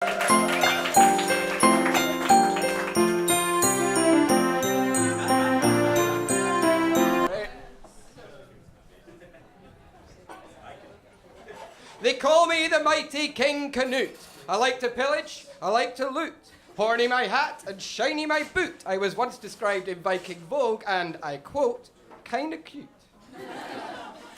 They call me the mighty King Cnut. I like to pillage, I like to loot. Horny my hat and shiny my boot. I was once described in Viking Vogue and, I quote, kinda cute.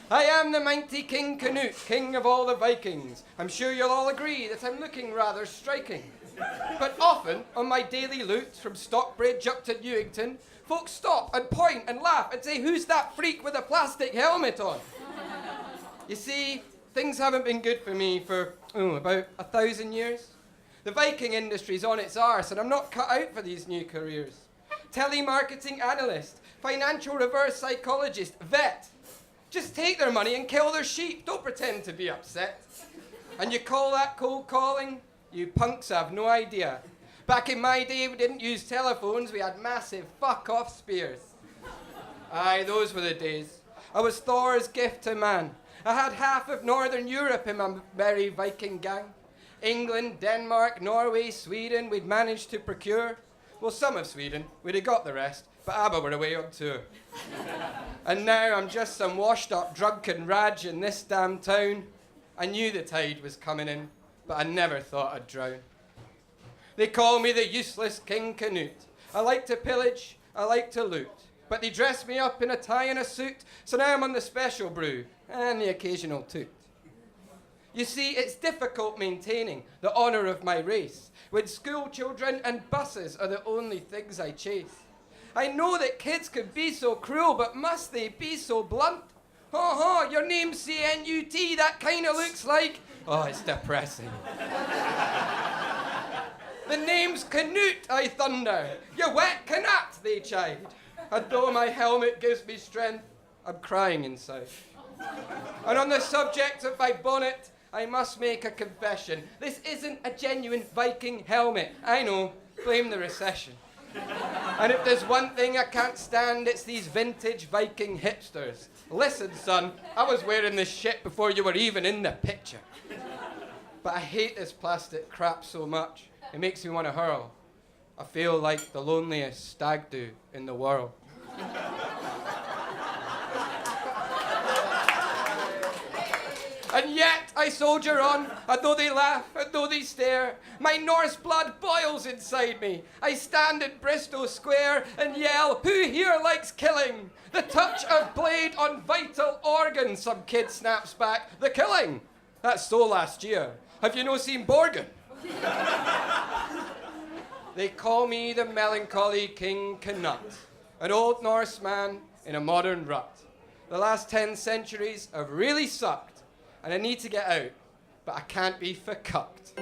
I am the mighty King Cnut, king of all the Vikings. I'm sure you'll all agree that I'm looking rather striking. But often, on my daily loot, from Stockbridge up to Newington, folks stop and point and laugh and say, who's that freak with a plastic helmet on? You see, things haven't been good for me for, about 1,000 years. The Viking industry's on its arse, and I'm not cut out for these new careers. Telemarketing analyst, financial reverse psychologist, vet. Just take their money and kill their sheep. Don't pretend to be upset. And you call that cold calling? You punks have no idea. Back in my day, we didn't use telephones. We had massive fuck-off spears. Aye, those were the days. I was Thor's gift to man. I had half of Northern Europe in my merry Viking gang. England, Denmark, Norway, Sweden, we'd managed to procure. Well, some of Sweden. We'd have got the rest, but ABBA were away on tour. And now I'm just some washed-up drunken Raj in this damn town. I knew the tide was coming in, but I never thought I'd drown. They call me the useless King Cnut. I like to pillage, I like to loot. But they dress me up in a tie and a suit, so now I'm on the special brew and the occasional toot. You see, it's difficult maintaining the honour of my race when school children and buses are the only things I chase. I know that kids can be so cruel, but must they be so blunt? Your name's Cnut, that kind of looks like... Oh, it's depressing. The name's Cnut, I thunder. You wet Cnut, they chide. And though my helmet gives me strength, I'm crying inside. And on the subject of my bonnet, I must make a confession. This isn't a genuine Viking helmet. I know, blame the recession. And if there's one thing I can't stand, it's these vintage Viking hipsters. Listen, son, I was wearing this shit before you were even in the picture. But I hate this plastic crap so much, it makes me want to hurl. I feel like the loneliest stag do in the world. And yet I soldier on, and though they laugh, and though they stare, my Norse blood boils inside me. I stand in Bristol Square and yell, who here likes killing? The touch of blade on vital organ, some kid snaps back. The killing? That's so last year. Have you no seen Borgen? They call me the melancholy King Cnut, an old Norse man in a modern rut. The last 10 centuries have really sucked, and I need to get out, but I can't be fucked.